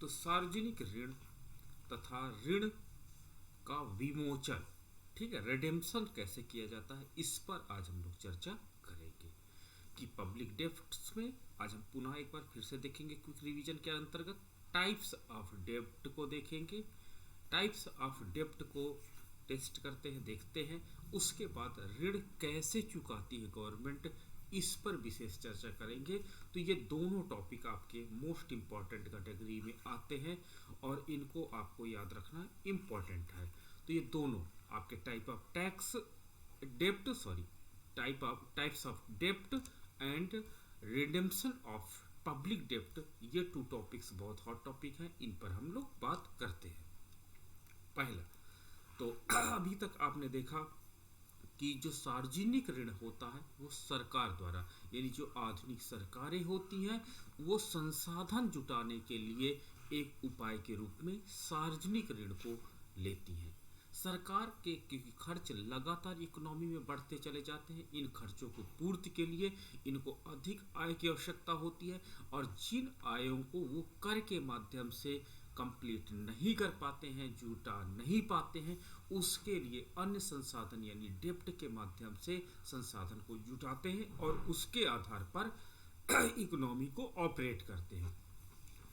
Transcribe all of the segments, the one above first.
तो सार्वजनिक ऋण तथा ऋण का विमोचन, ठीक है, रिडेम्पशन कैसे किया जाता है, इस पर आज हम लोग चर्चा करेंगे। कि पब्लिक डेब्ट्स में आज हम पुनः एक बार फिर से देखेंगे क्विक रिवीजन के अंतर्गत टाइप्स ऑफ डेब्ट को देखेंगे, टाइप्स ऑफ डेब्ट को टेस्ट करते हैं, देखते हैं। उसके बाद ऋण कैसे चुकाती है गवर्नमेंट, इस पर विशेष चर्चा करेंगे। तो ये दोनों टॉपिक आपके मोस्ट इम्पॉर्टेंट कैटेगरी में आते हैं और इनको आपको याद रखना इम्पॉर्टेंट है। तो ये दोनों आपके टाइप्स ऑफ डेब्ट एंड रिडेम्पशन ऑफ पब्लिक डेब्ट, ये 2 टॉपिक्स बहुत हॉट टॉपिक हैं, इन पर हम लोग बात करते हैं। पहला तो अभी तक आपने देखा कि जो सार्वजनिक ऋण होता है वो सरकार द्वारा, यानी जो आधुनिक सरकारें होती हैं वो संसाधन जुटाने के लिए एक उपाय के रूप में सार्वजनिक ऋण को लेती हैं। सरकार के क्योंकि खर्च लगातार इकोनॉमी में बढ़ते चले जाते हैं, इन खर्चों को पूर्ति के लिए इनको अधिक आय की आवश्यकता होती है और जिन आयों को वो कर के माध्यम से कंप्लीट नहीं कर पाते हैं, जुटा नहीं पाते हैं, उसके लिए अन्य संसाधन यानी डेब्ट के माध्यम से संसाधन को जुटाते हैं और उसके आधार पर इकोनॉमी को ऑपरेट करते हैं।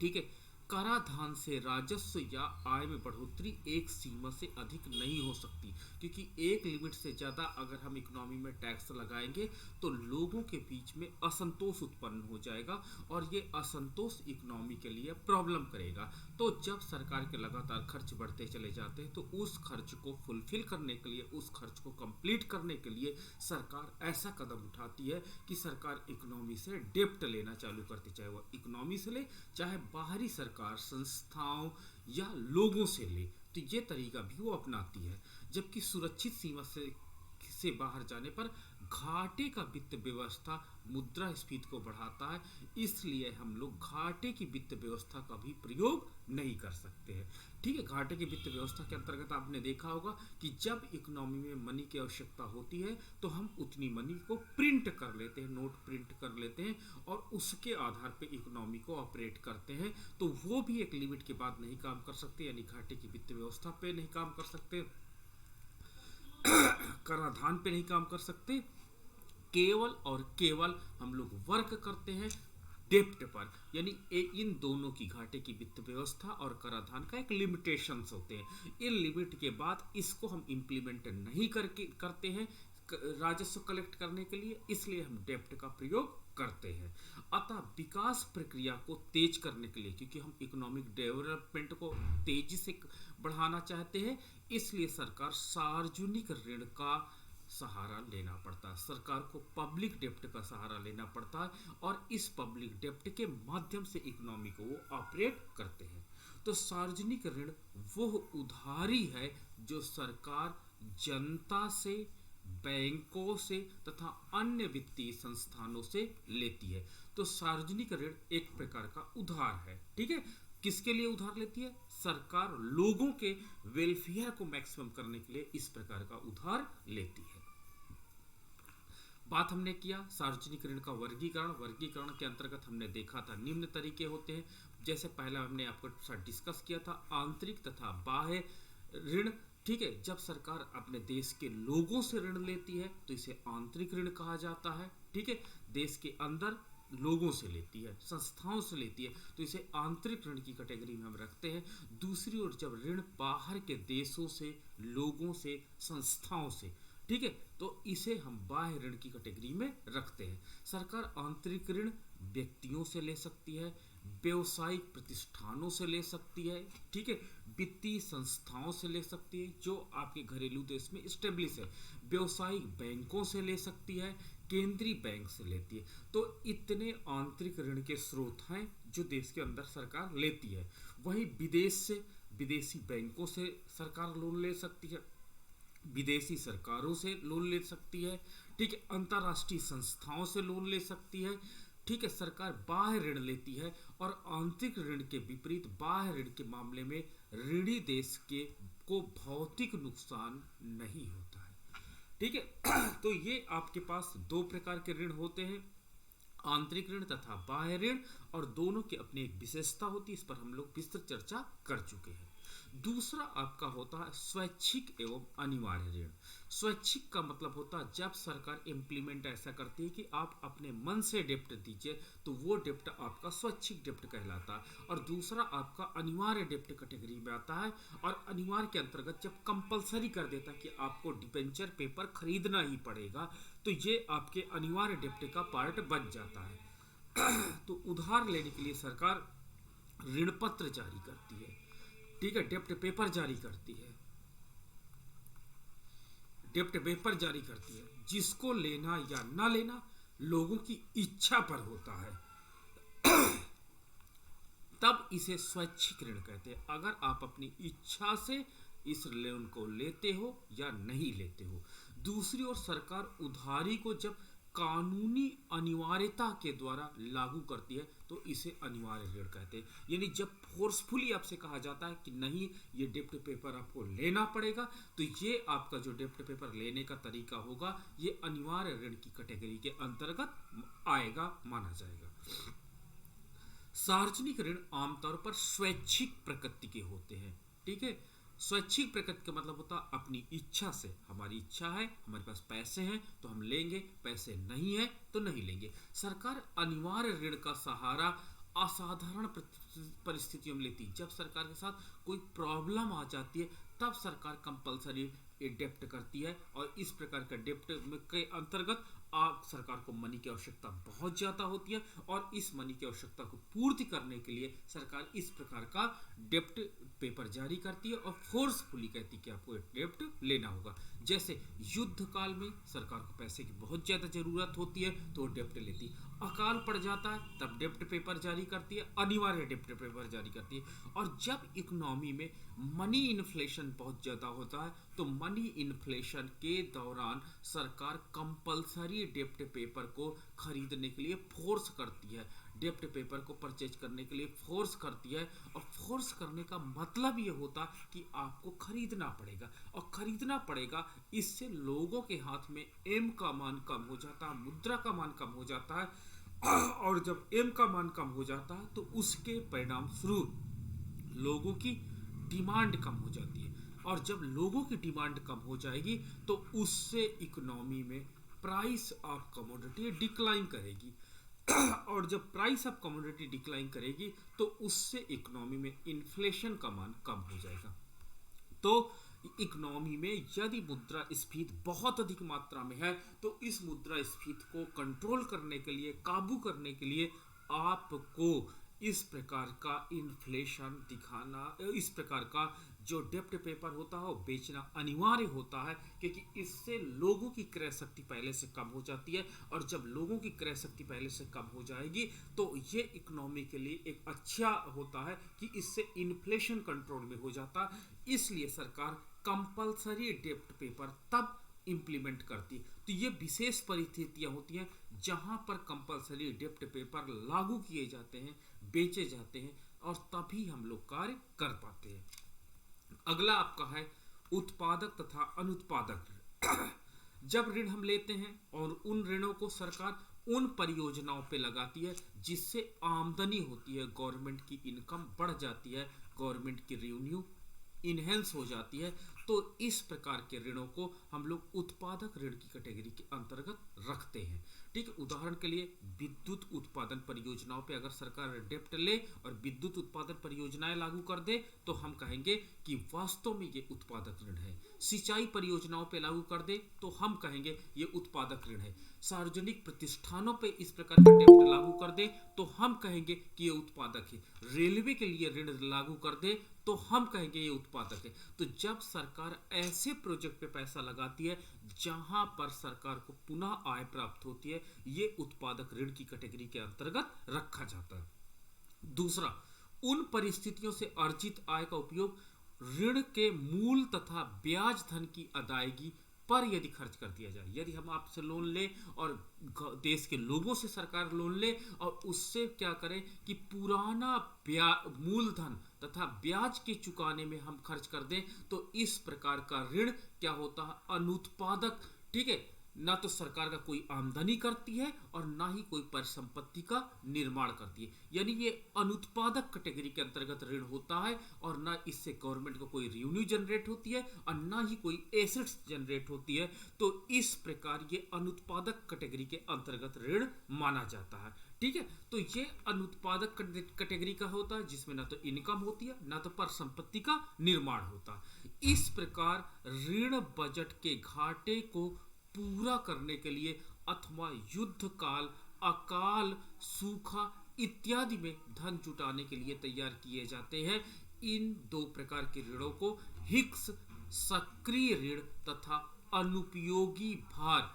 ठीक है, कराधान से राजस्व या आय में बढ़ोतरी एक सीमा से अधिक नहीं हो सकती, क्योंकि एक लिमिट से ज़्यादा अगर हम इकोनॉमी में टैक्स लगाएंगे तो लोगों के बीच में असंतोष उत्पन्न हो जाएगा और ये असंतोष इकोनॉमी के लिए प्रॉब्लम करेगा। तो जब सरकार के लगातार खर्च बढ़ते चले जाते हैं तो उस खर्च को फुलफिल करने के लिए, उस खर्च को कंप्लीट करने के लिए सरकार ऐसा कदम उठाती है कि सरकार इकोनॉमी से डेब्ट लेना चालू करती, चाहे वह इकोनॉमी से ले, चाहे बाहरी सरकार संस्थाओं या लोगों से ले, तो ये तरीका भी वो अपनाती है। जबकि सुरक्षित सीमा से बाहर जाने पर घाटे का वित्त व्यवस्था मुद्रास्फीति को बढ़ाता है, इसलिए हम लोग घाटे की वित्त व्यवस्था का भी प्रयोग नहीं कर सकते हैं। ठीक है, घाटे की वित्त व्यवस्था के अंतर्गत आपने देखा होगा कि जब इकोनॉमी में मनी की आवश्यकता होती है तो हम उतनी मनी को प्रिंट कर लेते हैं, नोट प्रिंट कर लेते हैं और उसके आधार पर इकोनॉमी को ऑपरेट करते हैं। तो वो भी एक लिमिट के बाद नहीं काम कर सकते, यानी घाटे की वित्त व्यवस्था पे नहीं काम कर सकते, कराधान पे नहीं काम कर सकते, केवल और केवल हम लोग वर्क करते हैं डेप्ट पर। यानी इन दोनों की, घाटे की वित्त व्यवस्था और कराधान का एक लिमिटेशंस होते हैं। इन लिमिट के बाद इसको हम इम्प्लीमेंट नहीं करते हैं राजस्व कलेक्ट करने के लिए, इसलिए हम डेप्ट का प्रयोग करते हैं। अतः विकास प्रक्रिया को तेज करने के लिए, क्योंकि हम इकोनॉमिक डेवलपमेंट को तेजी से बढ़ाना चाहते हैं, इसलिए सरकार सार्वजनिक ऋण का सहारा लेना पड़ता है, सरकार को पब्लिक डेप्ट का सहारा लेना पड़ता है और इस पब्लिक डेप्ट के माध्यम से इकोनॉमी को वो ऑपरेट करते हैं। तो सार्वजनिक ऋण वो उधारी है जो सरकार जनता से, बैंकों से तथा अन्य वित्तीय संस्थानों से लेती है। तो सार्वजनिक ऋण एक प्रकार का उधार है। ठीक है, किसके लिए उधार लेती है? सरकार लोगों के वेलफेयर को मैक्सिमम करने के लिए इस प्रकार का उधार लेती है। बात हमने किया सार्वजनिक ऋण का वर्गीकरण के अंतर्गत हमने देखा था निम्न तरीके होते हैं। जैसे पहला हमने आपको साथ डिस्कस किया था आंतरिक तथा बाह्य ऋण। ठीक है, जब सरकार अपने देश के लोगों से ऋण लेती है तो इसे आंतरिक ऋण कहा जाता है। ठीक है, देश के अंदर लोगों से लेती है, संस्थाओं से लेती है, तो इसे आंतरिक ऋण की कैटेगरी में हम रखते हैं। दूसरी ओर जब ऋण बाहर के देशों से, लोगों से, संस्थाओं से, ठीक है, तो इसे हम बाह्य ऋण की कैटेगरी में रखते हैं। सरकार आंतरिक ऋण व्यक्तियों से ले सकती है, व्यवसायिक प्रतिष्ठानों से ले सकती है, ठीक है, वित्तीय संस्थाओं से ले सकती है जो आपके घरेलू देश में स्टेब्लिश है, व्यवसायिक बैंकों से ले सकती है, केंद्रीय बैंक से लेती है। तो इतने आंतरिक ऋण के स्रोत हैं जो देश के अंदर सरकार लेती है। वहीं विदेश से, विदेशी बैंकों से सरकार लोन ले सकती है, विदेशी सरकारों से लोन ले सकती है, ठीक है, अंतर्राष्ट्रीय संस्थाओं से लोन ले सकती है। ठीक है, सरकार बाह्य ऋण लेती है और आंतरिक ऋण के विपरीत बाह्य ऋण के मामले में ऋणी देश के को भौतिक नुकसान नहीं होता है। ठीक है, तो ये आपके पास दो प्रकार के ऋण होते हैं, आंतरिक ऋण तथा बाह्य ऋण, और दोनों की अपनी एक विशेषता होती है, इस पर हम लोग विस्तृत चर्चा कर चुके हैं। दूसरा आपका होता है स्वैच्छिक एवं अनिवार्य ऋण। स्वैच्छिक का मतलब होता है जब सरकार इम्प्लीमेंट ऐसा करती है कि आप अपने मन से डेप्ट दीजिए, तो वो डेप्ट आपका स्वैच्छिक डेप्ट कहलाता है। और दूसरा आपका अनिवार्य डेप्ट कैटेगरी में आता है, और अनिवार्य के अंतर्गत जब कंपलसरी कर देता है कि आपको डिबेंचर पेपर खरीदना ही पड़ेगा, तो ये आपके अनिवार्य डेप्ट का पार्ट बन जाता है। तो उधार लेने के लिए सरकार ऋण पत्र जारी करती है, ठीक है, डेप्ट पेपर जारी करती है, डेप्ट पेपर जारी करती है, जिसको लेना या ना लेना लोगों की इच्छा पर होता है, तब इसे स्वैच्छिक ऋण कहते हैं। अगर आप अपनी इच्छा से इस लोन को लेते हो या नहीं लेते हो। दूसरी ओर सरकार उधारी को जब कानूनी अनिवार्यता के द्वारा लागू करती है, तो इसे अनिवार्य ऋण कहते हैं। यानी जब फोर्सफुली आपसे कहा जाता है कि नहीं, ये डेप्ट पेपर आपको लेना पड़ेगा, तो ये आपका जो डेप्ट पेपर लेने का तरीका होगा, ये अनिवार्य ऋण की कैटेगरी के अंतर्गत आएगा, माना जाएगा। सार्वजनिक ऋण आमतौर पर स्वैच्छिक प्रकृति के होते हैं, ठीक है। स्वैच्छिक प्रकृति का मतलब होता है अपनी इच्छा से, हमारी इच्छा है, हमारे पास पैसे हैं तो हम लेंगे, पैसे नहीं है तो नहीं लेंगे। सरकार अनिवार्य ऋण का सहारा असाधारण परिस्थितियों में लेती है। जब सरकार के साथ कोई प्रॉब्लम आ जाती है, तब सरकार कंपलसरी डेप्ट करती है, और इस प्रकार का डेप्ट के अंतर्गत आप सरकार को मनी की आवश्यकता बहुत ज़्यादा होती है, और इस मनी की आवश्यकता को पूर्ति करने के लिए सरकार इस प्रकार का डेप्ट पेपर जारी करती है, और फोर्सफुली कहती है कि आपको डेप्ट लेना होगा। जैसे युद्ध काल में सरकार को पैसे की बहुत ज़्यादा ज़रूरत होती है, तो वो डेप्ट लेती है। अकाल पड़ जाता है तब डेप्ट पेपर जारी करती है, अनिवार्य डेप्ट पेपर जारी करती है। और जब इकोनॉमी में मनी इन्फ्लेशन बहुत ज़्यादा होता है, तो मनी इन्फ्लेशन के दौरान सरकार कंपलसरी डेप्ट पेपर को खरीदने के लिए फोर्स करती है, डेप्ट पेपर को परचेज करने के लिए फोर्स करती है। और फोर्स करने का मतलब ये होता कि आपको खरीदना पड़ेगा, और खरीदना पड़ेगा, इससे लोगों के हाथ में एम का मान कम हो जाता है, मुद्रा का मान कम हो जाता है, और जब एम का मान कम हो जाता है, तो उसके परिणाम स्वरूप लोगों की डिमांड कम हो जाती है, और जब लोगों की डिमांड कम हो जाएगी, तो उससे इकोनॉमी में प्राइस ऑफ कमोडिटी डिक्लाइन करेगी, और जब प्राइस ऑफ कमोडिटी डिक्लाइन करेगी, तो उससे इकोनॉमी में इन्फ्लेशन का मान कम हो जाएगा। तो इकोनॉमी में यदि मुद्रास्फीति बहुत अधिक मात्रा में है, तो इस मुद्रास्फीति को कंट्रोल करने के लिए, काबू करने के लिए आपको इस प्रकार का इन्फ्लेशन दिखाना, इस प्रकार का जो डेप्ट पेपर होता है वो बेचना अनिवार्य होता है, क्योंकि इससे लोगों की क्रय शक्ति पहले से कम हो जाती है, और जब लोगों की क्रय शक्ति पहले से कम हो जाएगी, तो ये इकोनॉमी के लिए एक अच्छा होता है कि इससे इन्फ्लेशन कंट्रोल में हो जाता है। इसलिए सरकार कंपलसरी डेप्ट पेपर तब इंप्लीमेंट करती है। तो ये विशेष परिस्थितियां होती हैं जहां पर कंपलसरी डेप्ट पेपर लागू किए जाते हैं, बेचे जाते हैं, और तभी हम लोग कार्य कर पाते हैं। अगला आपका है उत्पादक तथा अनुत्पादक ऋण। जब ऋण हम लेते हैं और उन ऋणों को सरकार उन परियोजनाओं पे लगाती है जिससे आमदनी होती है, गवर्नमेंट की इनकम बढ़ जाती है, गवर्नमेंट की रेवेन्यू इनहेंस हो जाती है, तो इस प्रकार के ऋणों को हम लोग उत्पादक ऋण की कैटेगरी के अंतर्गत रखते हैं। ठीक है, उदाहरण के लिए विद्युत उत्पादन परियोजनाओं पे अगर सरकार डेप्ट ले और विद्युत उत्पादन परियोजनाएं लागू कर दे, तो हम कहेंगे कि वास्तव में ये उत्पादक ऋण है। सिंचाई परियोजनाओं पे लागू कर दे तो हम कहेंगे ये उत्पादक ऋण है। सार्वजनिक प्रतिष्ठानों पे इस प्रकार का डेप्ट लागू कर दे तो हम कहेंगे कि ये उत्पादक है। रेलवे के लिए ऋण लागू कर दे तो हम कहेंगे ये उत्पादक है। तो जब सरकार ऐसे प्रोजेक्ट पे पैसा लगाती है जहां पर सरकार को पुनः आय प्राप्त होती है, ये उत्पादक ऋण की कैटेगरी के अंतर्गत रखा जाता है। दूसरा, उन परिस्थितियों से अर्जित आय का उपयोग ऋण के मूल तथा ब्याज धन की अदायगी पर यदि खर्च कर दिया जाए। यदि हम आपसे लोन ले और देश के लोगों से सरकार लोन ले और उससे क्या करें कि पुराना मूलधन तथा ब्याज के चुकाने में हम खर्च कर दें, तो इस प्रकार का ऋण क्या होता है, अनुत्पादक, ठीक है, ना तो सरकार का कोई आमदनी करती है और ना ही कोई परिसंपत्ति का निर्माण करती है, यानी ये अनुत्पादक कैटेगरी के अंतर्गत ऋण होता है और ना इससे गवर्नमेंट को कोई रेवेन्यू जनरेट होती है और ना ही कोई एसेट्स जनरेट होती है। तो इस प्रकार ये अनुत्पादक कैटेगरी के अंतर्गत ऋण माना जाता है। ठीक है, तो ये अनुत्पादक कैटेगरी का होता है जिसमें ना तो इनकम होती है ना तो परिसंपत्ति का निर्माण होता है। इस प्रकार ऋण बजट के घाटे को पूरा करने के लिए अथवा युद्ध काल, अकाल, सूखा इत्यादि में धन जुटाने के लिए तैयार किए जाते हैं। इन दो प्रकार के ऋणों को हिक्स सक्रिय ऋण तथा अनुपयोगी भार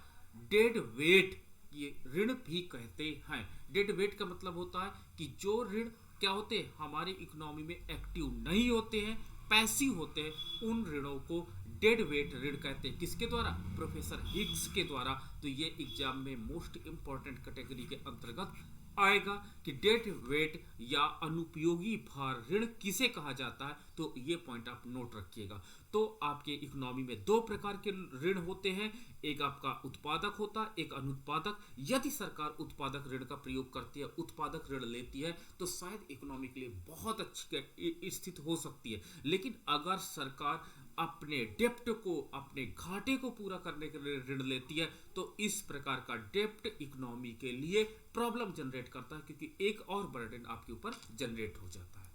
डेड वेट ये ऋण भी कहते हैं। डेड वेट का मतलब होता है कि जो ऋण क्या होते हैं, हमारी इकोनॉमी में एक्टिव नहीं होते हैं, पैसिव होते हैं, उन ऋणों को डेड वेट ऋण कहते हैं। किसके द्वारा? प्रोफेसर हिग्स के द्वारा। तो ये एग्जाम में मोस्ट इंपॉर्टेंट कैटेगरी के अंतर्गत आएगा कि डेड वेट या अनुपयोगी भार ऋण किसे कहा जाता है। तो ये पॉइंट आप नोट रखिएगा। तो आपके इकोनॉमी में दो प्रकार के ऋण होते हैं, एक आपका उत्पादक होता है, एक अनुत्पादक। यदि सरकार उत्पादक ऋण का प्रयोग करती है, उत्पादक ऋण लेती है, तो शायद इकोनॉमी के लिए बहुत अच्छी स्थिति हो सकती है। लेकिन अगर सरकार अपने डेप्ट को, अपने घाटे को पूरा करने के लिए ऋण लेती है, तो इस प्रकार का डेप्ट इकोनॉमी के लिए प्रॉब्लम जनरेट करता है, क्योंकि एक और बर्डन आपके ऊपर जनरेट हो जाता है।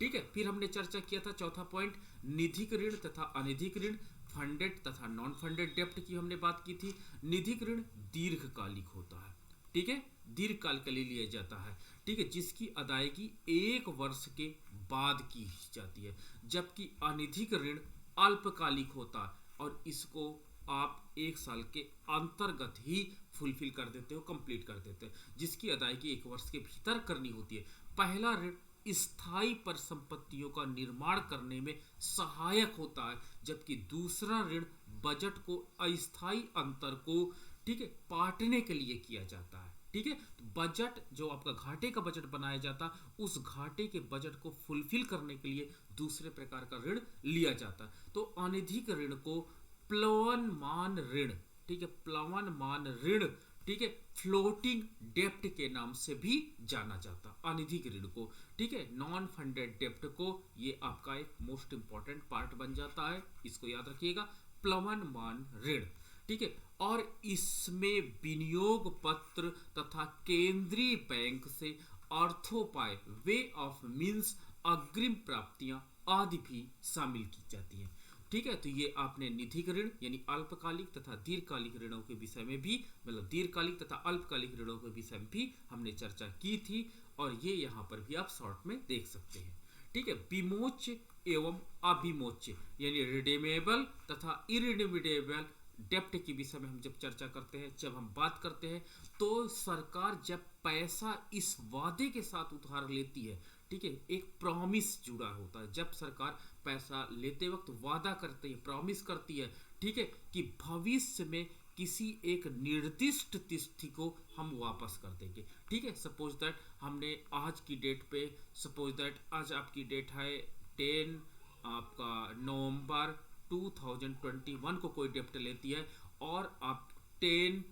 ठीक है, फिर हमने चर्चा किया था चौथा पॉइंट, निधिक ऋण तथा अनिधिक ऋण, फंडेड तथा नॉन फंडेड डेप्ट की हमने बात की थी। निधिक ऋण दीर्घकालिक होता है, ठीक है, दीर्घकाल के लिए लिया जाता है, ठीक है, जिसकी अदायगी 1 वर्ष के बाद की जाती है। जबकि अनिधिक ऋण अल्पकालिक होता है और इसको आप 1 साल के अंतर्गत ही फुलफिल कर देते हो, कंप्लीट कर देते हो, जिसकी अदायगी 1 वर्ष के भीतर करनी होती है। पहला ऋण स्थायी परिसंपत्तियों का निर्माण करने में सहायक होता है, जबकि दूसरा ऋण बजट को अस्थायी अंतर को, ठीक है, पाटने के लिए किया जाता है। ठीक है, तो बजट जो आपका घाटे का बजट बनाया जाता है, उस घाटे के बजट को फुलफिल करने के लिए दूसरे प्रकार का ऋण लिया जाता है। तो अनिधिक ऋण को प्लवनमान ऋण, ठीक है, प्लवनमान ऋण, ठीक है, फ्लोटिंग डेप्ट के नाम से भी जाना जाता अनिधिक ऋण को। ठीक है, नॉन फंडेड डेप्ट को, ये आपका एक मोस्ट इंपॉर्टेंट पार्ट बन जाता है, इसको याद रखिएगा, प्लवनमान ऋण। ठीक है, और इसमें विनियोग पत्र तथा केंद्रीय बैंक से अर्थोपाय, वे ऑफ मीन्स, अग्रिम प्राप्तियां आदि भी शामिल की जाती हैं। ठीक है, तो ये आपने निधिक ऋण यानी अल्पकालिक तथा दीर्घकालिक ऋणों के विषय में भी, मतलब दीर्घकालिक तथा अल्पकालिक ऋणों के विषय में भी हमने चर्चा की थी, और ये यहाँ पर भी आप शॉर्ट में देख सकते हैं। ठीक है, विमोच्य एवं अविमोच्य यानी रिडीमेबल तथा इरिडीमेबल डेप्ट के विषय में हम जब चर्चा करते हैं, जब हम बात करते हैं, तो सरकार जब पैसा इस वादे के साथ उधार लेती है, ठीक है, एक प्रॉमिस जुड़ा होता है। जब सरकार पैसा लेते वक्त वादा करती है, प्रॉमिस करती है, ठीक है, कि भविष्य में किसी एक निर्दिष्ट तिथि को हम वापस कर देंगे। ठीक है, सपोज दैट हमने आज की डेट पे, सपोज दैट आज आपकी डेट है 10 आपका नवंबर 2021 को कोई डेप्ट लेती है, और आप 10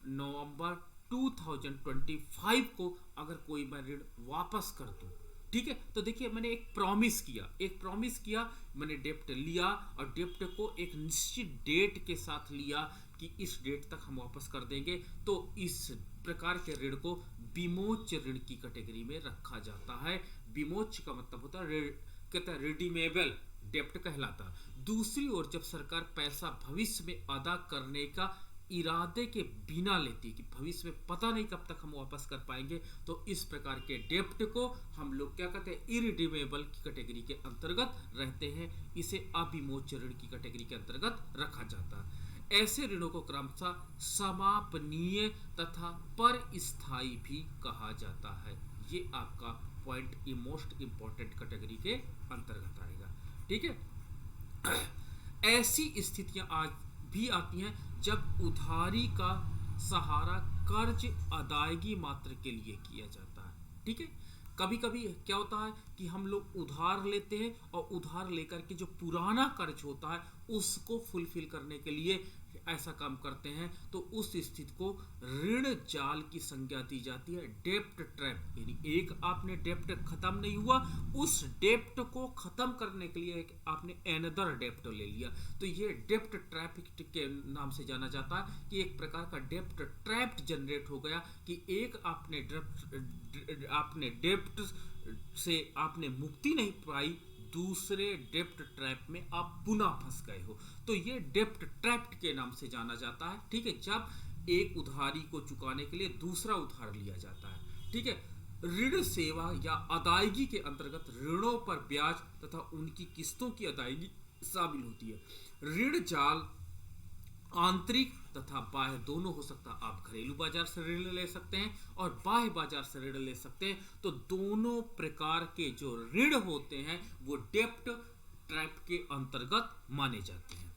नवंबर 2025 को अगर कोई मैं ऋण वापस कर दूं, ठीक है, तो देखिए मैंने एक प्रॉमिस किया, मैंने डेप्ट लिया और डेप्ट को एक निश्चित डेट के साथ लिया कि इस डेट तक हम वापस कर देंगे। तो इस प्रकार के ऋण को विमोच्य ऋण की कैटेगरी में रखा जाता है। विमोच्य का मतलब होता है कहता है रिडीमेबल डेप्ट कहलाता। दूसरी ओर जब सरकार पैसा भविष्य में अदा करने का इरादे के बिना लेती है कि भविष्य में पता नहीं कब तक हम वापस कर पाएंगे, तो इस प्रकार के डेप्ट को हम लोग क्या कहते हैं, इरिडीमेबल की कैटेगरी के अंतर्गत रहते हैं। इसे अविमोच्य ऋण की कैटेगरी के अंतर्गत रखा जाता है। ऐसे ऋणों को क्रमशः समापनीय तथा परस्थायी भी कहा जाता है। ये आपका पॉइंट मोस्ट इंपॉर्टेंट कैटेगरी के अंतर्गत आएगा। ठीक है, ऐसी स्थितियां आज भी आती हैं जब उधारी का सहारा कर्ज अदायगी मात्र के लिए किया जाता है। ठीक है, कभी कभी क्या होता है कि हम लोग उधार लेते हैं और उधार लेकर के जो पुराना कर्ज होता है उसको फुलफिल करने के लिए ऐसा काम करते हैं तो उस स्थिति को ऋण जाल की संज्ञा दी जाती है, डेप्ट ट्रैप। यानी एक आपने डेप्ट खत्म नहीं हुआ, उस डेप्ट को खत्म करने के लिए आपने एनदर डेप्ट ले लिया, तो ये डेप्ट ट्रैप के नाम से जाना जाता है कि एक प्रकार का डेप्ट ट्रैप जनरेट हो गया कि एक आपने डेप्ट से आपने मुक्ति नहीं पाई, दूसरे डेप्ट ट्रैप में आप पुनः फंस गए हो, तो ये डेप्ट ट्रैप के नाम से जाना जाता है। ठीक है, जब एक उधारी को चुकाने के लिए दूसरा उधार लिया जाता है। ठीक है, ऋण सेवा या अदायगी के अंतर्गत ऋणों पर ब्याज तथा उनकी किस्तों की अदायगी शामिल होती है। ऋण जाल आंतरिक तथा बाह्य दोनों हो सकता है। आप घरेलू बाजार से ऋण ले सकते हैं और बाह्य बाजार से ऋण ले सकते हैं, तो दोनों प्रकार के जो ऋण होते हैं वो डेप्ट ट्रैप के अंतर्गत माने जाते हैं।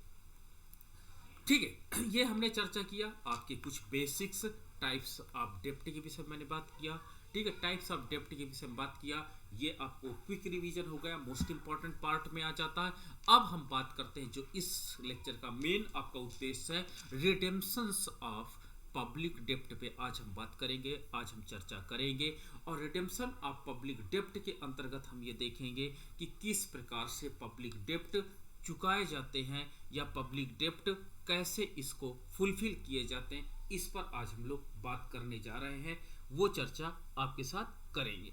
ठीक है, ये हमने चर्चा किया आपके कुछ बेसिक्स टाइप्स ऑफ डेप्ट के विषय में मैंने बात किया। ठीक है, टाइप्स ऑफ डेप्ट के विषय में बात किया, ये आपको क्विक रिवीजन हो गया, मोस्ट इंपॉर्टेंट पार्ट में आ जाता है। अब हम बात करते हैं जो इस लेक्चर का मेन आपका उद्देश्य है, रिडेम्पशंस ऑफ पब्लिक डेप्ट पे आज हम बात करेंगे, आज हम चर्चा करेंगे। और रिडेम्पशन ऑफ पब्लिक डेप्ट के अंतर्गत हम ये देखेंगे कि किस प्रकार से पब्लिक डेप्ट चुकाए जाते हैं या पब्लिक डेप्ट कैसे इसको फुलफिल किए जाते हैं, इस पर आज हम लोग बात करने जा रहे हैं, वो चर्चा आपके साथ करेंगे।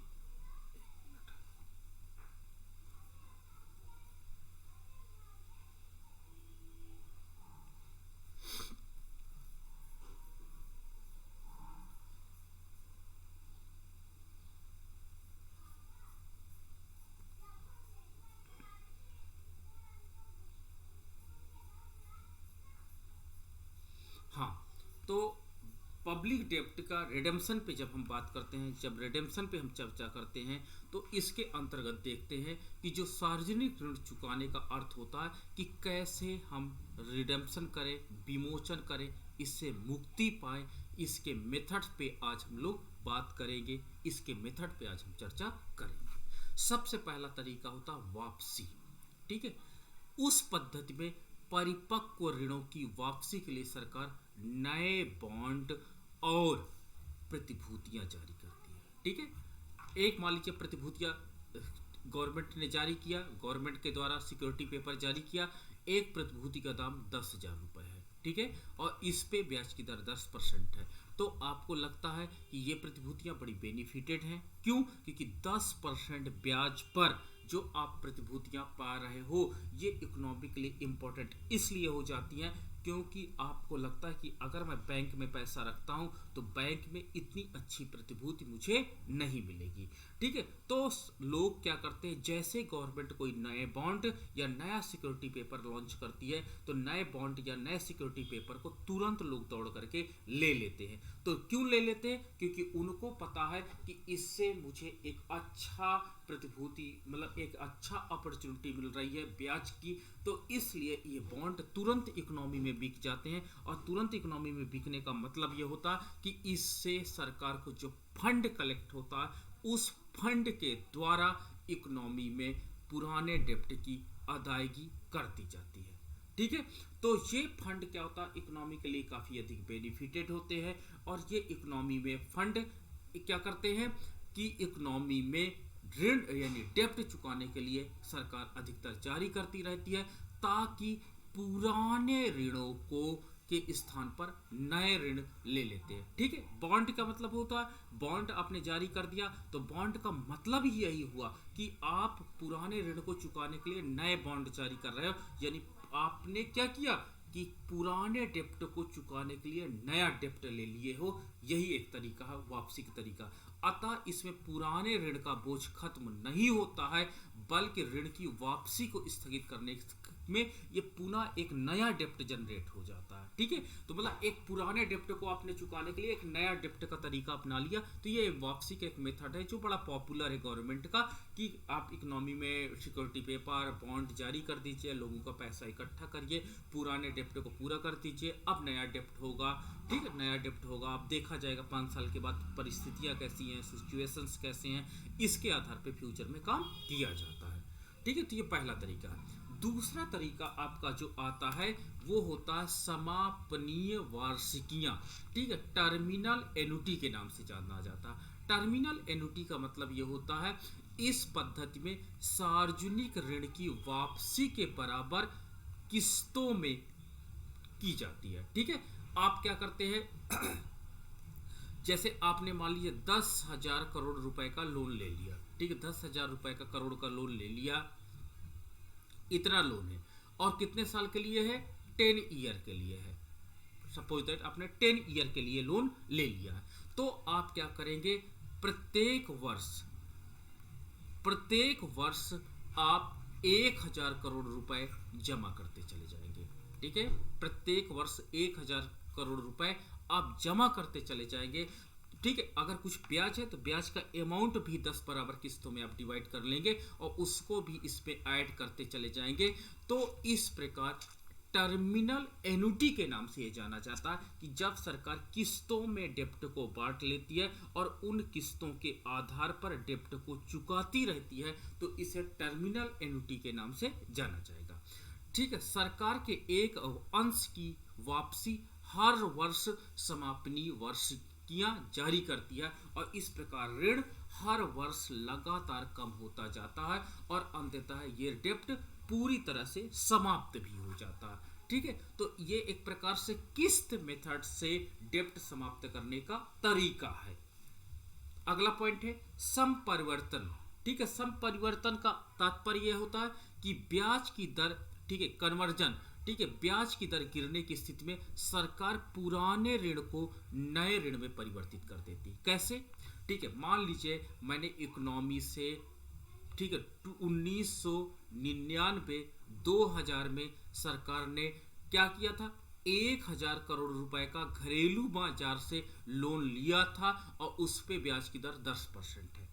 हाँ, तो पब्लिक डेप्ट का रिडेम्पशन पे जब हम बात करते हैं, जब रिडेम्पशन पे हम चर्चा करते हैं, तो इसके अंतर्गत देखते हैं कि जो सार्वजनिक ऋण चुकाने का अर्थ होता है कि कैसे हम रिडेम्पशन करें, विमोचन करें, इससे मुक्ति पाएं, इसके मेथड पे आज हम लोग बात करेंगे, इसके मेथड पे आज हम चर्चा करेंगे। सबसे पहला तरीका होता है वापसी। ठीक है, उस पद्धति में परिपक्व ऋणों की वापसी के लिए सरकार नए बॉन्ड और प्रतिभूतियां जारी करती है। ठीक है, एक मान लीजिए प्रतिभूतियां गवर्नमेंट ने जारी किया, गवर्नमेंट के द्वारा सिक्योरिटी पेपर जारी किया, एक प्रतिभूति का दाम 10,000 रुपए है। ठीक है, और इस पे ब्याज की दर 10% है, तो आपको लगता है कि ये प्रतिभूतियां बड़ी बेनिफिटेड हैं। क्यों? क्योंकि 10% ब्याज पर जो आप प्रतिभूतियां पा रहे हो ये इकोनॉमिकली इंपॉर्टेंट इसलिए हो जाती हैं क्योंकि आपको लगता है कि अगर मैं बैंक में पैसा रखता हूं तो बैंक में इतनी अच्छी प्रतिभूति मुझे नहीं मिलेगी। ठीक है, तो लोग क्या करते हैं, जैसे गवर्नमेंट कोई नए बॉन्ड या नया सिक्योरिटी पेपर लॉन्च करती है तो नए बॉन्ड या नए सिक्योरिटी पेपर को तुरंत लोग दौड़ करके ले लेते हैं। तो क्यों ले लेते हैं? क्योंकि उनको पता है कि इससे मुझे एक अच्छा प्रतिभूति मतलब एक अच्छा अपॉर्चुनिटी मिल रही है ब्याज की, तो इसलिए ये बॉन्ड तुरंत इकोनॉमी में बिक जाते हैं। और तुरंत इकोनॉमी में बिकने का मतलब ये होता है कि इससे सरकार को जो फंड कलेक्ट होता है उस फंड के द्वारा इकोनॉमी में पुराने डेप्ट की अदायगी कर दी जाती है। ठीक है, तो ये फंड क्या होता है, इकोनॉमी के लिए काफी अधिक बेनिफिटेड होते हैं। और ये इकोनॉमी में फंड क्या करते हैं कि इकोनॉमी में ऋण यानी डेप्ट चुकाने के लिए सरकार अधिकतर जारी करती रहती है ताकि पुराने ऋणों को के स्थान पर नए ऋण ले लेते हैं। ठीक है, बॉन्ड का मतलब होता है बॉन्ड आपने जारी कर दिया तो बॉन्ड का मतलब ही यही हुआ कि आप पुराने ऋण को चुकाने के लिए नए बॉन्ड जारी कर रहे हो, यानी आपने क्या किया कि पुराने डेप्ट को चुकाने के लिए नया डेप्ट ले लिए हो। यही एक तरीका है वापसी का तरीका। अतः इसमें पुराने ऋण का बोझ खत्म नहीं होता है बल्कि ऋण की वापसी को स्थगित करने में ये पुनः एक नया डेप्ट जनरेट हो जाता है। ठीक है, तो मतलब एक पुराने डेप्ट को आपने चुकाने के लिए एक नया डेप्ट का तरीका अपना लिया, तो ये वापसी का एक मेथड है जो बड़ा पॉपुलर है गवर्नमेंट का कि आप इकोनॉमी में सिक्योरिटी पेपर बॉन्ड जारी कर दीजिए, लोगों का पैसा इकट्ठा करिए, पुराने डेप्ट को पूरा कर दीजिए, अब नया डेप्ट होगा। ठीक है, नया डेप्ट होगा, अब देखा जाएगा 5 साल के बाद परिस्थितियां कैसी हैं, सिचुएशंस कैसे हैं, इसके आधार पर फ्यूचर में काम किया जाता है। ठीक है, तो ये पहला तरीका है। दूसरा तरीका आपका जो आता है वो होता है समापनीय वार्षिकियां, ठीक है, टर्मिनल एन्युटी के नाम से जाना जाता है। टर्मिनल एन्युटी का मतलब ये होता है इस पद्धति में सार्वजनिक ऋण की वापसी के बराबर किस्तों में की जाती है। ठीक है, आप क्या करते हैं जैसे आपने मान लीजिए 10,000 करोड़ रुपए का लोन ले लिया, ठीक है, 10,000 रुपए का करोड़ का लोन ले लिया, इतना लोन है और कितने साल के लिए है, 10 ईयर के लिए है। सपोज दैट आपने 10 ईयर के लिए लोन ले लिया है, तो आप क्या करेंगे, प्रत्येक वर्ष आप 1,000 करोड़ रुपए जमा करते चले जाएंगे। ठीक है, प्रत्येक वर्ष 1,000 करोड़ रुपए आप जमा करते चले जाएंगे। ठीक है, अगर कुछ ब्याज है तो ब्याज का अमाउंट भी 10 बराबर किस्तों में आप डिवाइड कर लेंगे और उसको भी इसमें ऐड करते चले जाएंगे। तो इस प्रकार टर्मिनल एन्युटी के नाम से यह जाना जाता है कि जब सरकार किस्तों में डेप्ट को बांट लेती है और उन किस्तों के आधार पर डेप्ट को चुकाती रहती है, तो इसे टर्मिनल एन्युटी के नाम से जाना जाएगा। ठीक है, सरकार के एक अंश की वापसी हर वर्ष समापनी वार्षिकियां जारी करती है और इस प्रकार ऋण हर वर्ष लगातार कम होता जाता है और अंततः ये डेप्ट पूरी तरह से समाप्त भी हो जाता है। ठीक है, तो ये एक प्रकार से किस्त मेथड से डेप्ट समाप्त करने का तरीका है। अगला पॉइंट है समपरिवर्तन। ठीक है, समपरिवर्तन का तात्पर्य यह होता है कि ब्याज की दर, ठीक है, कन्वर्जन, ठीक है, ब्याज की दर गिरने की स्थिति में सरकार पुराने ऋण को नए ऋण में परिवर्तित कर देती। कैसे? ठीक है, मान लीजिए मैंने इकोनॉमी से, ठीक है, 1999 2000 में सरकार ने क्या किया था, 1,000 करोड़ रुपए का घरेलू बाजार से लोन लिया था और उस पे ब्याज की दर 10% है।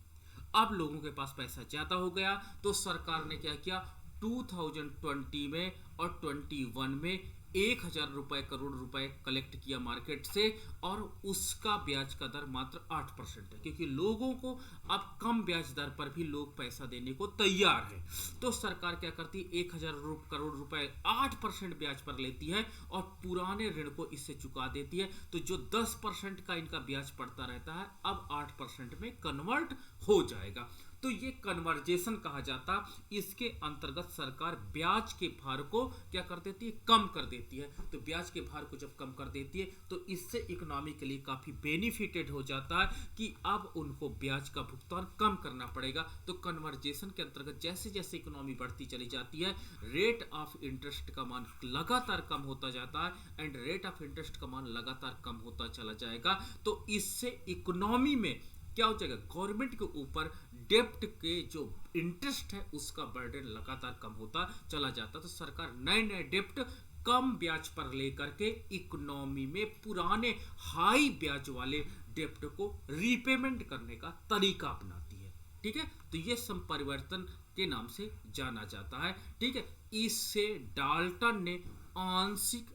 अब लोगों के पास पैसा ज्यादा हो गया तो सरकार ने क्या किया, 2020 में और 21 में 1,000 करोड़ रुपए कलेक्ट किया मार्केट से और उसका ब्याज का दर मात्र 8% है, क्योंकि लोगों को अब कम ब्याज दर पर भी लोग पैसा देने को तैयार है। तो सरकार क्या करती है, 1,000 करोड़ रुपए 8% ब्याज पर लेती है और पुराने ऋण को इससे चुका देती है। तो जो 10% का इनका ब्याज पड़ता रहता है अब 8% में कन्वर्ट हो जाएगा। तो ये कन्वर्जेशन कहा जाता। इसके अंतर्गत सरकार ब्याज के भार को क्या कर देती है, कम कर देती है। तो ब्याज के भार को जब कम कर देती है तो इससे इकोनॉमी के लिए काफी बेनिफिटेड हो जाता है कि अब उनको ब्याज का भुगतान कम करना पड़ेगा। तो कन्वर्जेशन के अंतर्गत जैसे जैसे इकोनॉमी बढ़ती चली जाती है, रेट ऑफ इंटरेस्ट का मान लगातार कम होता जाता है एंड रेट ऑफ इंटरेस्ट का मान लगातार कम होता चला जाएगा। तो इससे इकोनॉमी में क्या हो जाएगा, गवर्नमेंट के ऊपर डेप्ट के जो इंटरेस्ट है उसका बर्डन लगातार कम होता चला जाता। तो सरकार नए नए डेप्ट कम ब्याज पर लेकर के इकोनॉमी में पुराने हाई ब्याज वाले डेप्ट को रीपेमेंट करने का तरीका अपनाती है। ठीक है, तो ये संपरिवर्तन के नाम से जाना जाता है। ठीक है, इससे डाल्टन ने आंशिक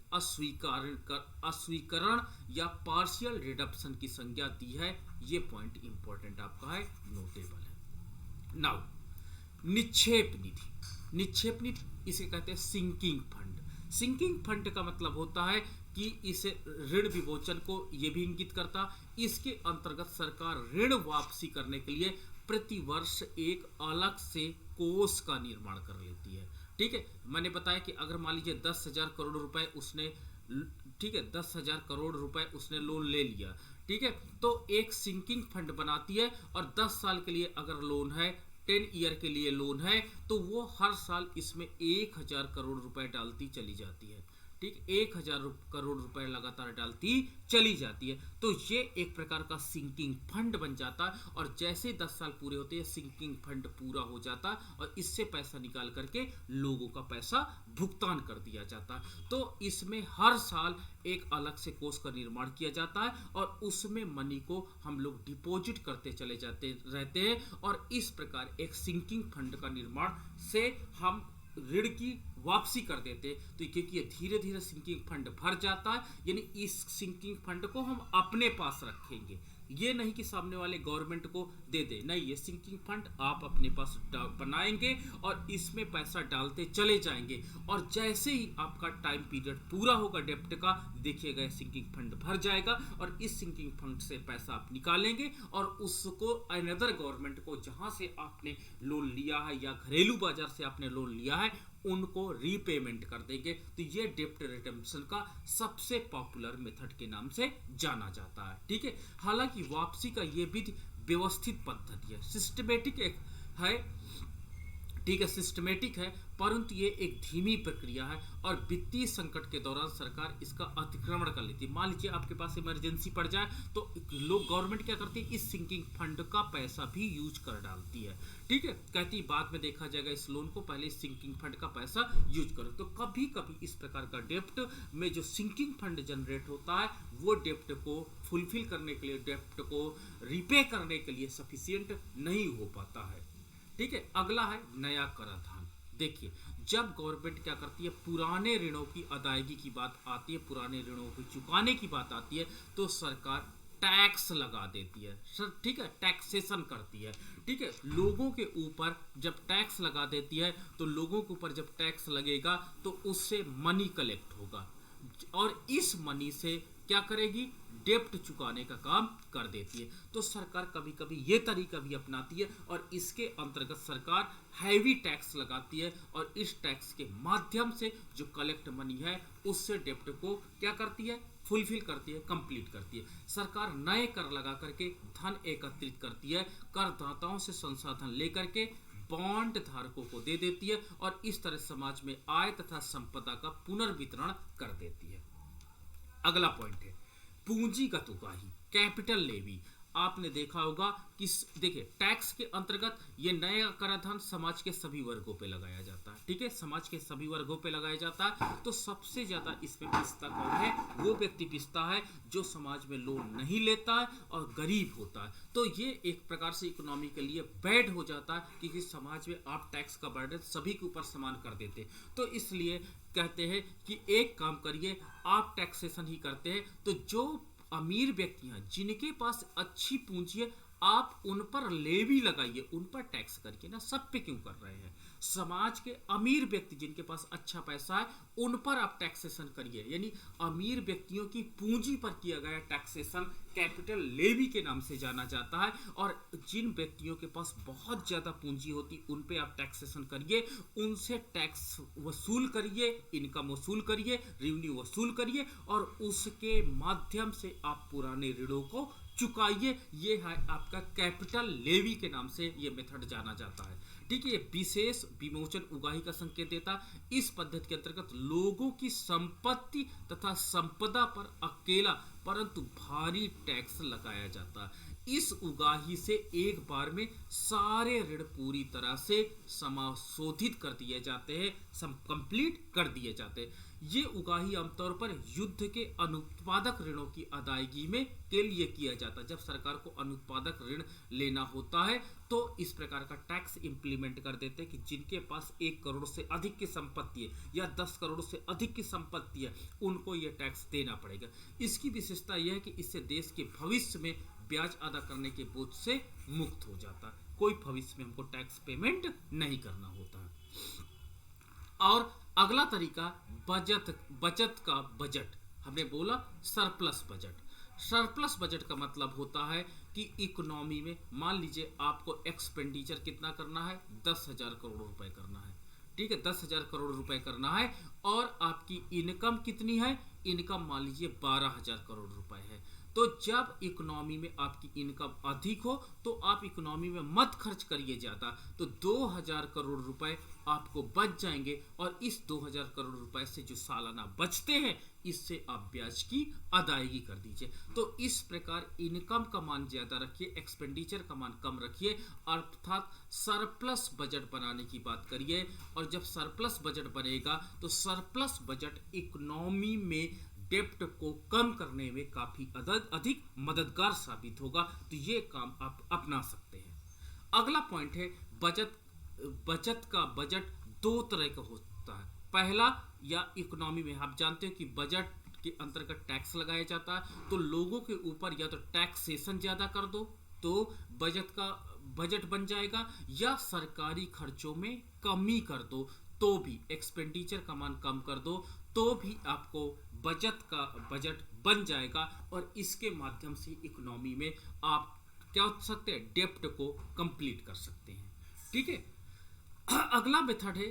अस्वीकरण या पार्शियल रिडक्शन की संज्ञा दी है। ये पॉइंट इंपॉर्टेंट आपका है, नोटेबल है। नाउ निक्षेप निधि। निक्षेप निधि इसे कहते हैं सिंकिंग फंड। सिंकिंग फंड का मतलब होता है कि इसे ऋण विमोचन को यह भी इंगित करता। इसके अंतर्गत सरकार ऋण वापसी करने के लिए प्रति वर्ष एक अलग से कोष का निर्माण कर लेती है। ठीक है, मैंने बताया कि अगर मान लीजिए 10,000 करोड़ रुपए उसने, ठीक है, 10,000 करोड़ रुपए उसने लोन ले लिया, ठीक है, तो एक सिंकिंग फंड बनाती है और 10 साल के लिए अगर लोन है, 10 ईयर के लिए लोन है, तो वो हर साल इसमें 1,000 करोड़ रुपए डालती चली जाती है। ठीक, 1,000 करोड़ रुपए लगातार डालती चली जाती है। तो ये एक प्रकार का सिंकिंग फंड बन जाता है और जैसे 10 साल पूरे होते हैं सिंकिंग फंड पूरा हो जाता है और इससे पैसा निकाल करके लोगों का पैसा भुगतान कर दिया जाता है। तो इसमें हर साल एक अलग से कोष का निर्माण किया जाता है और उसमें मनी को हम लोग डिपॉजिट करते चले जाते रहते हैं और इस प्रकार एक सिंकिंग फंड का निर्माण से हम ऋण की वापसी कर देते। तो क्योंकि ये धीरे धीरे सिंकिंग फंड भर जाता है, यानी इस सिंकिंग फंड को हम अपने पास रखेंगे। ये नहीं कि सामने वाले गवर्नमेंट को दे दे, नहीं, ये सिंकिंग फंड आप अपने पास बनाएंगे और इसमें पैसा डालते चले जाएंगे, और जैसे ही आपका टाइम पीरियड पूरा होगा डेप्ट का, देखिएगा सिंकिंग फंड भर जाएगा, और इस सिंकिंग फंड से पैसा आप निकालेंगे और उसको अनदर गवर्नमेंट को जहां से आपने लोन लिया है या घरेलू बाजार से आपने लोन लिया है उनको रीपेमेंट कर देंगे। तो ये डेप्ट रिडम्पशन का सबसे पॉपुलर मेथड के नाम से जाना जाता है। ठीक है, हालांकि वापसी का ये भी व्यवस्थित पद्धति है, सिस्टमेटिक है, ठीक है, सिस्टमेटिक है, परंतु ये एक धीमी प्रक्रिया है और वित्तीय संकट के दौरान सरकार इसका अतिक्रमण कर लेती है। मान लीजिए आपके पास इमरजेंसी पड़ जाए तो लोग, गवर्नमेंट क्या करती है, इस सिंकिंग फंड का पैसा भी यूज कर डालती है। ठीक है, कहती है बाद में देखा जाएगा इस लोन को, पहले इस सिंकिंग फंड का पैसा यूज करो। तो कभी कभी इस प्रकार का डेप्ट में जो सिंकिंग फंड जनरेट होता है वो डेप्ट को फुलफिल करने के लिए, डेप्ट को रिपे करने के लिए सफिशियंट नहीं हो पाता है। ठीक है, अगला है नया कराधान। देखिए, जब गवर्नमेंट क्या करती है, पुराने ऋणों की अदायगी की बात आती है, पुराने ऋणों को चुकाने की बात आती है, तो सरकार टैक्स लगा देती है। ठीक है, टैक्सेशन करती है। ठीक है, लोगों के ऊपर जब टैक्स लगा देती है तो लोगों के ऊपर जब टैक्स लगेगा तो उससे मनी कलेक्ट होगा, और इस मनी से क्या करेगी, डेप्ट चुकाने का काम कर देती है। तो सरकार कभी कभी ये तरीका भी अपनाती है और इसके अंतर्गत सरकार हैवी टैक्स लगाती है, और इस टैक्स के माध्यम से जो कलेक्ट मनी है उससे डेप्ट को क्या करती है, फुलफिल करती है, कंप्लीट करती है। सरकार नए कर लगा करके धन एकत्रित करती है, करदाताओं से संसाधन लेकर के बॉन्ड धारकों को दे देती है, और इस तरह समाज में आय तथा संपदा का पुनर्वितरण कर देती है। अगला पॉइंट है पूंजीगत उगाही, कैपिटल लेवी। आपने देखा होगा कि देखिए, टैक्स के अंतर्गत ये नया कराधान समाज के सभी वर्गों पे लगाया जाता है। ठीक है, समाज के सभी वर्गों पे लगाया जाता है। तो सबसे ज्यादा इसमें पिसता कौन है, वो व्यक्ति पिसता है जो समाज में लोन नहीं लेता है और गरीब होता है। तो ये एक प्रकार से इकोनॉमी के लिए बैड हो जाता है, क्योंकि समाज में आप टैक्स का बर्डन सभी के ऊपर समान कर देते। तो इसलिए कहते हैं कि एक काम करिए, आप टैक्सेशन ही करते हैं तो जो अमीर व्यक्ति हैं जिनके पास अच्छी पूंजी है, आप उन पर लेवी लगाइए, उन पर टैक्स करके ना, सब पे क्यों कर रहे हैं। समाज के अमीर व्यक्ति जिनके पास अच्छा पैसा है उन पर आप टैक्सेशन करिए, यानी अमीर व्यक्तियों की पूंजी पर किया गया टैक्सेशन कैपिटल लेवी के नाम से जाना जाता है। और जिन व्यक्तियों के पास बहुत ज्यादा पूंजी होती उन पे आप टैक्सेशन करिए, उनसे टैक्स वसूल करिए, इनकम वसूल करिए, रेवेन्यू वसूल करिए, और उसके माध्यम से आप पुराने ऋणों को चुकाइए। ये है आपका कैपिटल लेवी के नाम से ये मेथड जाना जाता है। ठीक है, ये विशेष विमोचन उगाही का संकेत देता। इस पद्धति के अंतर्गत लोगों की संपत्ति तथा संपदा पर अकेला परंतु भारी टैक्स लगाया जाता है। इस उगाही से एक बार में सारे ऋण पूरी तरह से समाशोधित कर दिए जाते हैं, कंप्लीट कर दिए जाते हैं। ये उगाही आमतौर पर युद्ध के अनुत्पादक ऋणों की अदायगी में के लिए किया जाता है। जब सरकार को अनुत्पादक ऋण लेना होता है तो इस प्रकार का टैक्स इंप्लीमेंट कर देते हैं कि जिनके पास 1 करोड़ से अधिक की संपत्ति है या 10 करोड़ से अधिक की संपत्ति है उनको यह टैक्स देना पड़ेगा। इसकी विशेषता यह है कि इससे देश के भविष्य में ब्याज अदा करने के बोझ से मुक्त हो जाता है। कोई भविष्य में हमको टैक्स पेमेंट नहीं करना होता है। और अगला तरीका बचत का बजट। हमने बोला सरप्लस बजट। सरप्लस बजट का मतलब होता है कि इकोनॉमी में मान लीजिए आपको एक्सपेंडिचर कितना करना है, 10,000 करोड़ रुपए करना है। ठीक है, 10,000 करोड़ रुपए करना है, और आपकी इनकम कितनी है, इनकम मान लीजिए 12,000 करोड़ रुपए है। तो जब इकोनॉमी में आपकी इनकम अधिक हो तो आप इकोनॉमी में मत खर्च करिए ज्यादा, तो 2,000 करोड़ रुपए आपको बच जाएंगे, और इस 2,000 करोड़ रुपए से जो सालाना बचते हैं इससे आप ब्याज की अदायगी कर दीजिए। तो इस प्रकार इनकम का मान ज्यादा रखिए, एक्सपेंडिचर का मान कम रखिए, अर्थात सरप्लस बजट बनाने की बात करिए। और जब सरप्लस बजट बनेगा तो सरप्लस बजट इकोनॉमी में डेप्ट को कम करने में काफी अधिक मददगार साबित होगा। तो ये काम आप अपना सकते हैं। अगला पॉइंट है बचत का बजट 2 तरह का होता है। पहला, या इकोनॉमी में आप जानते हो कि बजट के अंतर्गत टैक्स लगाया जाता है, तो लोगों के ऊपर या तो टैक्सेशन ज़्यादा कर दो तो बजट बन जाएगा, या सरकारी खर्चों में कमी कर दो तो भी, एक्सपेंडिचर का मान कम कर दो तो भी आपको बजट बन जाएगा, और इसके माध्यम से इकोनॉमी में आप क्या हो सकते हैं, डेप्ट को कंप्लीट कर सकते हैं। ठीक है, अगला मेथड है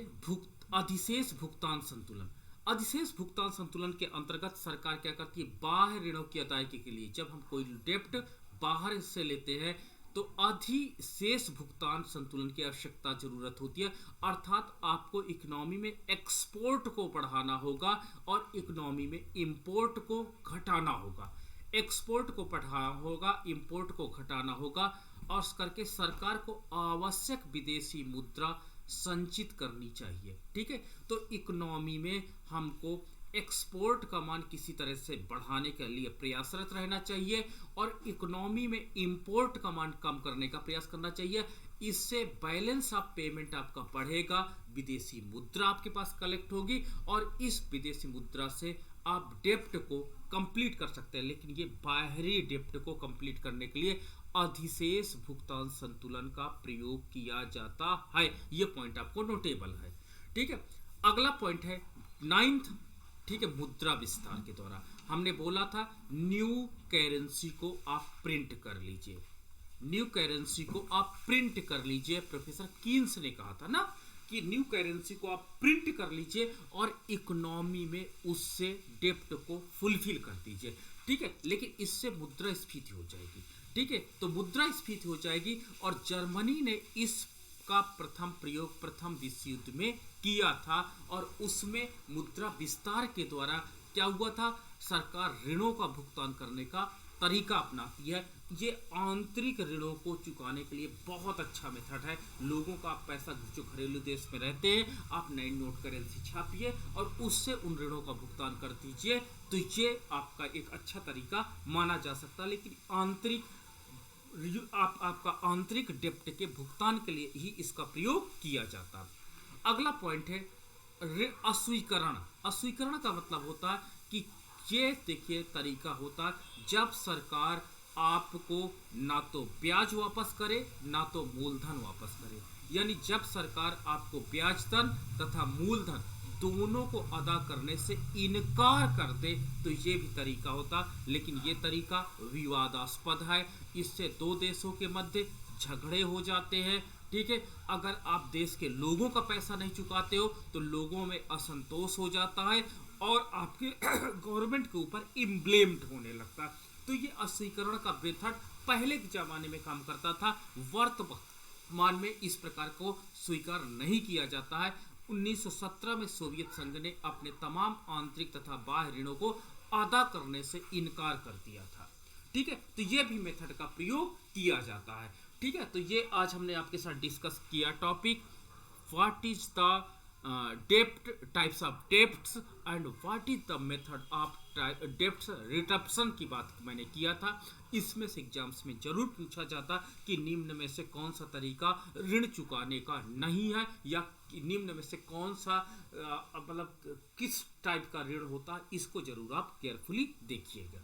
अधिशेष भुगतान संतुलन। अधिशेष भुगतान संतुलन के अंतर्गत सरकार क्या करती है, बाह्य ऋणों की अदायगी के लिए जब हम कोई डेप्ट बाहर से लेते हैं तो अधिशेष भुगतान संतुलन की आवश्यकता जरूरत होती है, अर्थात आपको इकोनॉमी में एक्सपोर्ट को बढ़ाना होगा और इकोनॉमी में इंपोर्ट को घटाना होगा। एक्सपोर्ट को बढ़ाना होगा, इंपोर्ट को घटाना होगा, और करके सरकार को आवश्यक विदेशी मुद्रा संचित करनी चाहिए। ठीक है, तो इकोनॉमी में हमको एक्सपोर्ट का मान किसी तरह से बढ़ाने के लिए प्रयासरत रहना चाहिए, और इकोनॉमी में इंपोर्ट का मान कम करने का प्रयास करना चाहिए। इससे बैलेंस ऑफ पेमेंट आपका बढ़ेगा, विदेशी मुद्रा आपके पास कलेक्ट होगी, और इस विदेशी मुद्रा से आप डेप्ट को कंप्लीट कर सकते हैं। लेकिन ये बाहरी डेप्ट को कंप्लीट करने के लिए अधिशेष भुगतान संतुलन का प्रयोग किया जाता है। ये पॉइंट आपको नोटेबल है। ठीक है, अगला पॉइंट है 9th, ठीक है, मुद्रा विस्तार के द्वारा हमने बोला था न्यू करेंसी को आप प्रिंट कर लीजिए, न्यू करेंसी को आप प्रिंट कर लीजिए। प्रोफेसर कीन्स ने कहा था ना कि न्यू करेंसी को आप प्रिंट कर लीजिए और इकोनॉमी में उससे डेप्ट को फुलफिल कर दीजिए। ठीक है, लेकिन इससे मुद्रास्फीति हो जाएगी। ठीक है, तो मुद्रास्फीति हो जाएगी, और जर्मनी ने इसका प्रथम प्रयोग प्रथम विश्व युद्ध में किया था, और उसमें मुद्रा विस्तार के द्वारा क्या हुआ था, सरकार ऋणों का भुगतान करने का तरीका अपनाती है। ये आंतरिक ऋणों को चुकाने के लिए बहुत अच्छा मेथड है। लोगों का पैसा जो घरेलू देश में रहते हैं, आप नई नोट करेंसी छापिए और उससे उन ऋणों का भुगतान कर दीजिए, तो ये आपका एक अच्छा तरीका माना जा सकता है। लेकिन आपका आंतरिक डेप्ट के भुगतान के लिए ही इसका प्रयोग किया जाता है। अगला पॉइंट है अस्वीकरण। अस्वीकरण का मतलब होता है कि ये देखिए तरीका होता है जब सरकार आपको ना तो ब्याज वापस करे ना तो मूलधन वापस करे, यानी जब सरकार आपको ब्याज धन तथा मूलधन दोनों को अदा करने से इनकार कर दे तो ये भी तरीका होता। लेकिन ये तरीका विवादास्पद है, इससे दो देशों के मध्य झगड़े हो जाते हैं। ठीक है, अगर आप देश के लोगों का पैसा नहीं चुकाते हो तो लोगों में असंतोष हो जाता है और आपके गवर्नमेंट के ऊपर इम्ब्लेम्ड होने लगता है। तो ये अस्वीकरण का मेथड पहले के जमाने में काम करता था, वर्तमान में इस प्रकार को स्वीकार नहीं किया जाता है। 1917 में सोवियत संघ ने अपने तमाम आंतरिक तथा बाह्य ऋणों को अदा करने से इनकार कर दिया था। ठीक है, तो ये भी मेथड का प्रयोग किया जाता है। ठीक है, तो ये आज हमने आपके साथ डिस्कस किया टॉपिक व्हाट इज द डेप्ट, types of debts and what is the method of debts reduction की बात मैंने किया था। इसमें से एग्जाम्स में जरूर पूछा जाता कि निम्न में से कौन सा तरीका ऋण चुकाने का नहीं है, या निम्न में से कौन सा मतलब किस टाइप का ऋण होता है, इसको जरूर आप केयरफुली देखिएगा।